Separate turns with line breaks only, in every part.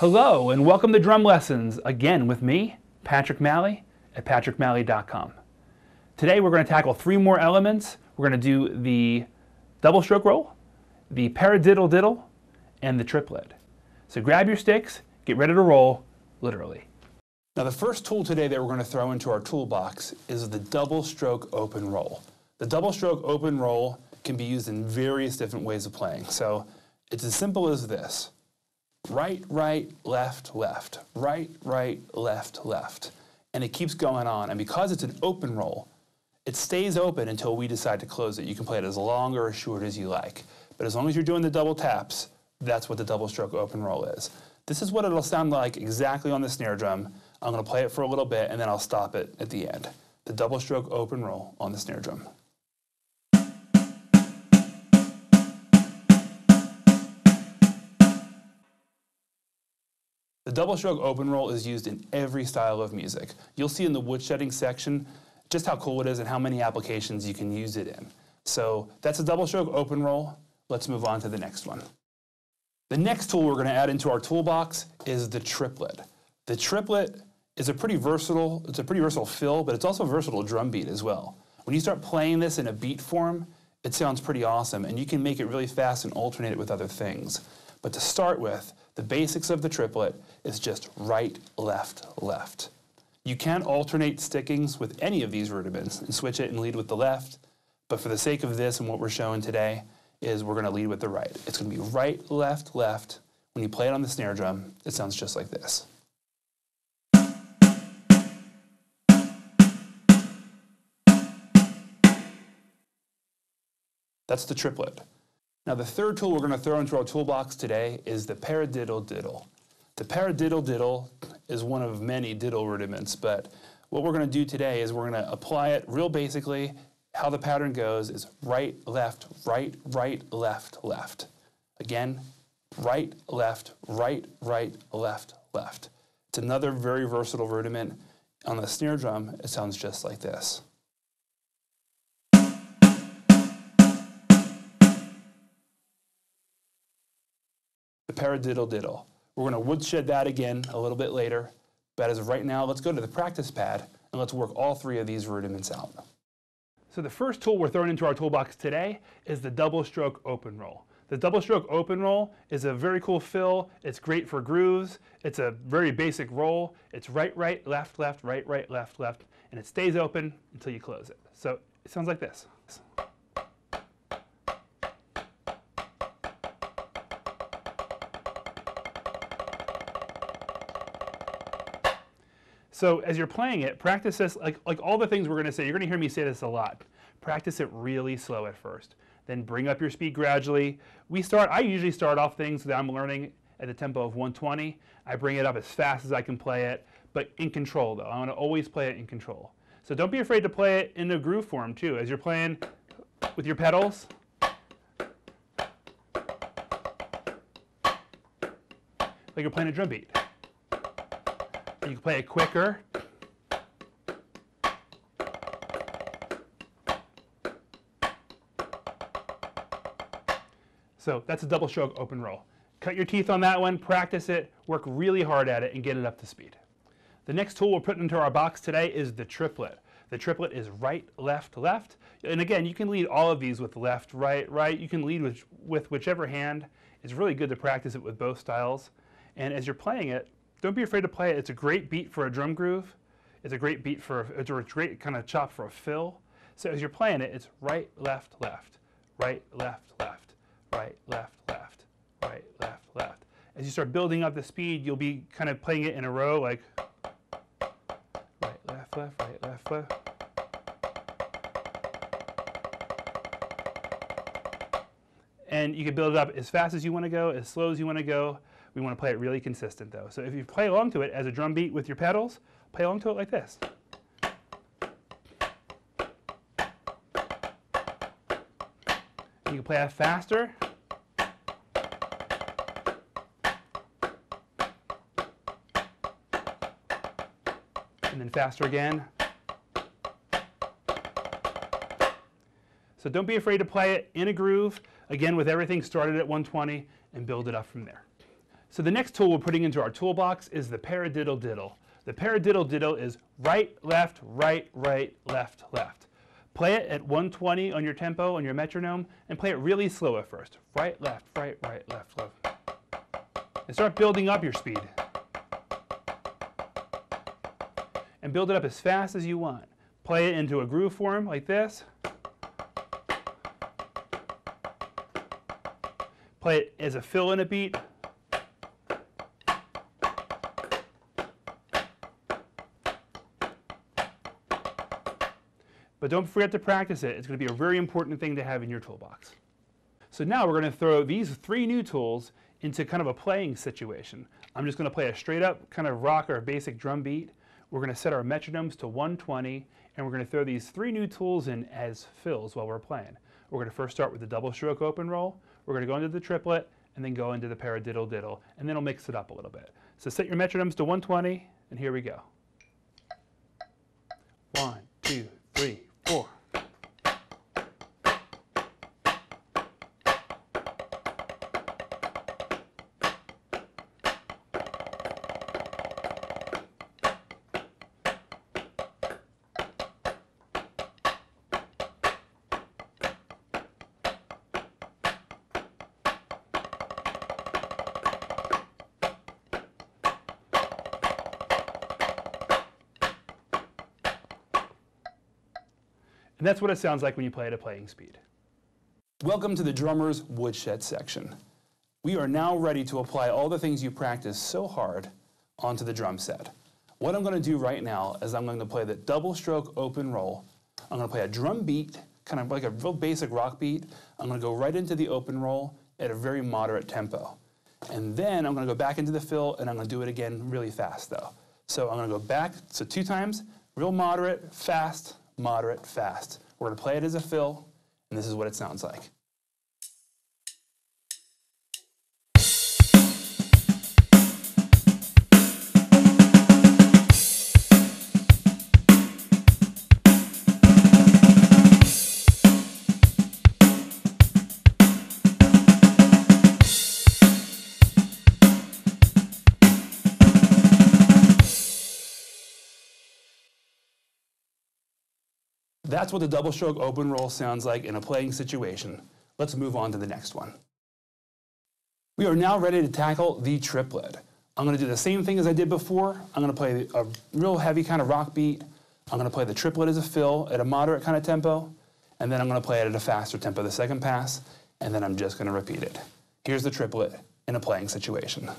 Hello and welcome to Drum Lessons, again with me, Patrick Maley at patrickmaley.com. Today we're going to tackle 3 more elements. We're going to do the double stroke roll, the Paradiddle Diddle, and the Triplet. So grab your sticks, get ready to roll, literally. Now the first tool today that we're going to throw into our toolbox is the double stroke open roll. The double stroke open roll can be used in various different ways of playing. So it's as simple as this. Right, right, left, left, right, right, left, left. And it keeps going on. And because it's an open roll, it stays open until we decide to close it. You can play it as long or as short as you like. But as long as you're doing the double taps, that's what the double stroke open roll is. This is what it'll sound like exactly on the snare drum. I'm going to play it for a little bit and then I'll stop it at the end. The double stroke open roll on the snare drum. The double stroke open roll is used in every style of music. You'll see in the woodshedding section just how cool it is and how many applications you can use it in. So that's a double stroke open roll. Let's move on to the next one. The next tool we're going to add into our toolbox is the triplet. The triplet is a pretty versatile fill, but it's also a versatile drum beat as well. When you start playing this in a beat form, it sounds pretty awesome, and you can make it really fast and alternate it with other things. But to start with, the basics of the triplet is just right, left, left. You can alternate stickings with any of these rudiments and switch it and lead with the left, but for the sake of this and what we're showing today is we're going to lead with the right. It's going to be right, left, left. When you play it on the snare drum, it sounds just like this. That's the triplet. Now the third tool we're going to throw into our toolbox today is the Paradiddle Diddle. The Paradiddle Diddle is one of many diddle rudiments, but what we're going to do today is we're going to apply it real basically. How the pattern goes is right, left, right, right, left, left. Again, right, left, right, right, left, left. It's another very versatile rudiment. On the snare drum, it sounds just like this. The Paradiddle Diddle. We're going to woodshed that again a little bit later, but as of right now, let's go to the practice pad and let's work all 3 of these rudiments out. So the first tool we're throwing into our toolbox today is the double stroke open roll. The double stroke open roll is a very cool fill. It's great for grooves. It's a very basic roll. It's right, right, left, left, right, right, left, left, and it stays open until you close it. So it sounds like this. So as you're playing it, practice this, like all the things we're going to say, you're going to hear me say this a lot. Practice it really slow at first. Then bring up your speed gradually. I usually start off things that I'm learning at the tempo of 120. I bring it up as fast as I can play it, but in control though. I want to always play it in control. So don't be afraid to play it in a groove form too. As you're playing with your pedals, like you're playing a drum beat. You can play it quicker. So that's a double stroke open roll. Cut your teeth on that one, practice it, work really hard at it, and get it up to speed. The next tool we're putting into our box today is the triplet. The triplet is right, left, left. And again, you can lead all of these with left, right, right. You can lead with whichever hand. It's really good to practice it with both styles. And as you're playing it, don't be afraid to play it. It's a great beat for a drum groove. It's a great beat it's a great kind of chop for a fill. So as you're playing it, it's right, left, left, right, left, left, right, left, left, right, left, left. As you start building up the speed, you'll be kind of playing it in a row like right, left, left, right, left, left. And you can build it up as fast as you want to go, as slow as you want to go. We want to play it really consistent though. So if you play along to it as a drum beat with your pedals, play along to it like this. You can play that faster. And then faster again. So don't be afraid to play it in a groove, again with everything started at 120 and build it up from there. So the next tool we're putting into our toolbox is the Paradiddle Diddle. The Paradiddle Diddle is right, left, right, right, left, left. Play it at 120 on your tempo, on your metronome, and play it really slow at first. Right, left, left, left. And start building up your speed. And build it up as fast as you want. Play it into a groove form like this. Play it as a fill in a beat. But don't forget to practice it. It's going to be a very important thing to have in your toolbox. So now we're going to throw these 3 new tools into kind of a playing situation. I'm just going to play a straight up kind of rock or basic drum beat. We're going to set our metronomes to 120, and we're going to throw these 3 new tools in as fills while we're playing. We're going to first start with the double stroke open roll. We're going to go into the triplet, and then go into the Paradiddle Diddle, and then we'll mix it up a little bit. So set your metronomes to 120, and here we go. 1, 2, 3, 4. And that's what it sounds like when you play at a playing speed. Welcome to the drummer's woodshed section. We are now ready to apply all the things you practiced so hard onto the drum set. What I'm going to do right now is I'm going to play the double stroke open roll. I'm going to play a drum beat, kind of like a real basic rock beat. I'm going to go right into the open roll at a very moderate tempo. And then I'm going to go back into the fill, and I'm going to do it again really fast though. So I'm going to go back, so 2 times, real moderate, fast, moderate, fast. We're going to play it as a fill, and this is what it sounds like. That's what the double stroke open roll sounds like in a playing situation. Let's move on to the next one. We are now ready to tackle the triplet. I'm going to do the same thing as I did before. I'm going to play a real heavy kind of rock beat. I'm going to play the triplet as a fill at a moderate kind of tempo, and then I'm going to play it at a faster tempo the second pass, and then I'm just going to repeat it. Here's the triplet in a playing situation.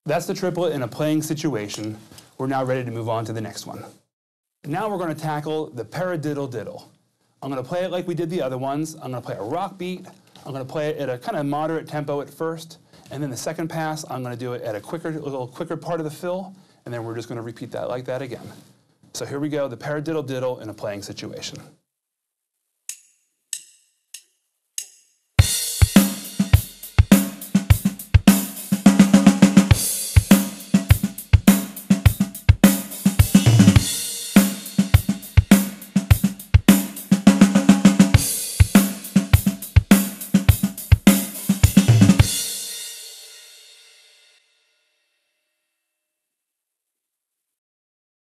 That's the triplet in a playing situation. We're now ready to move on to the next one. Now we're going to tackle the Paradiddle Diddle. I'm going to play it like we did the other ones. I'm going to play a rock beat. I'm going to play it at a kind of moderate tempo at first, and then the second pass I'm going to do it at a little quicker part of the fill, and then we're just going to repeat that like that again. So here we go, the Paradiddle Diddle in a playing situation.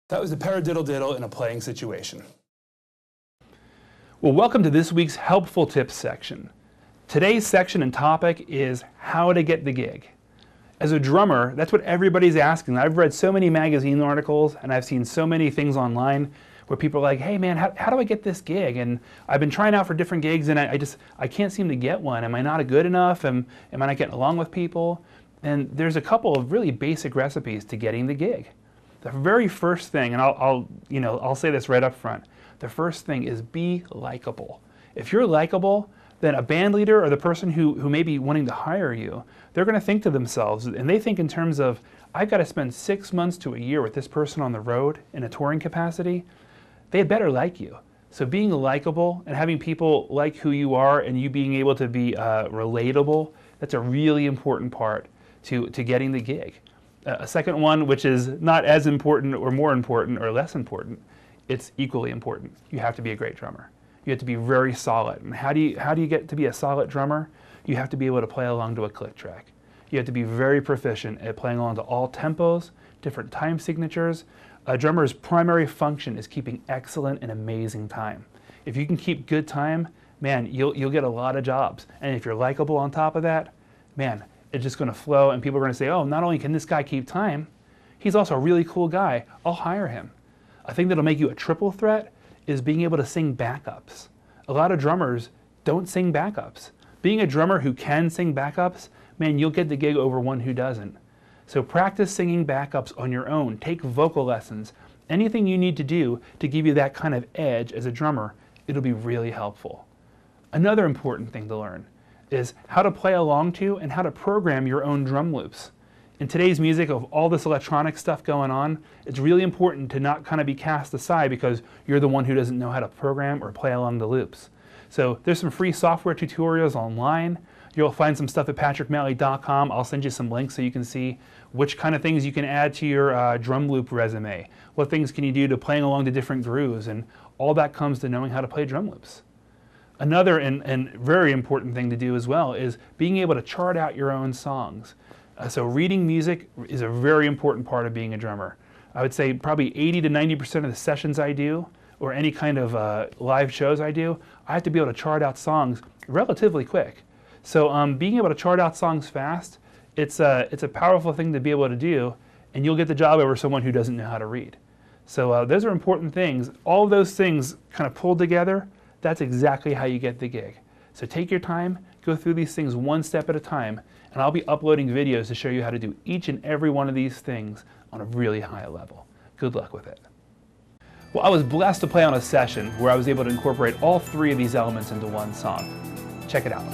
That was the Paradiddle Diddle in a playing situation. Well, welcome to this week's Helpful Tips section. Today's section and topic is how to get the gig. As a drummer, that's what everybody's asking. I've read so many magazine articles and I've seen so many things online where people are like, hey man, how do I get this gig? And I've been trying out for different gigs and I can't seem to get one. Am I not good enough? Am I not getting along with people? And there's a couple of really basic recipes to getting the gig. The very first thing, and I'll say this right up front, the first thing is be likable. If you're likable, then a band leader or the person who may be wanting to hire you, they're going to think to themselves, and they think in terms of, I've got to spend 6 months to a year with this person on the road in a touring capacity. They had better like you. So being likable and having people like who you are and you being able to be relatable, that's a really important part to getting the gig. A second one, which is not as important or more important or less important, it's equally important. You have to be a great drummer. You have to be very solid. And how do you get to be a solid drummer? You have to be able to play along to a click track. You have to be very proficient at playing along to all tempos, different time signatures. A drummer's primary function is keeping excellent and amazing time. If you can keep good time, man, you'll get a lot of jobs. And if you're likable on top of that, man, it's just going to flow and people are going to say, oh, not only can this guy keep time, he's also a really cool guy. I'll hire him. A thing that'll make you a triple threat is being able to sing backups. A lot of drummers don't sing backups. Being a drummer who can sing backups, man, you'll get the gig over one who doesn't. So practice singing backups on your own. Take vocal lessons. Anything you need to do to give you that kind of edge as a drummer, it'll be really helpful. Another important thing to learn is how to play along to and how to program your own drum loops. In today's music, of all this electronic stuff going on, it's really important to not kind of be cast aside because you're the one who doesn't know how to program or play along the loops. So there's some free software tutorials online. You'll find some stuff at patrickmaley.com. I'll send you some links so you can see which kind of things you can add to your drum loop resume. What things can you do to playing along to different grooves, and all that comes to knowing how to play drum loops. Another and very important thing to do as well is being able to chart out your own songs. So reading music is a very important part of being a drummer. I would say probably 80 to 90% of the sessions I do, or any kind of live shows I do, I have to be able to chart out songs relatively quick. So being able to chart out songs fast, it's a powerful thing to be able to do, and you'll get the job over someone who doesn't know how to read. So those are important things. All of those things kind of pulled together, that's exactly how you get the gig. So take your time, go through these things one step at a time, and I'll be uploading videos to show you how to do each and every one of these things on a really high level. Good luck with it. Well, I was blessed to play on a session where I was able to incorporate all three of these elements into one song. Check it out.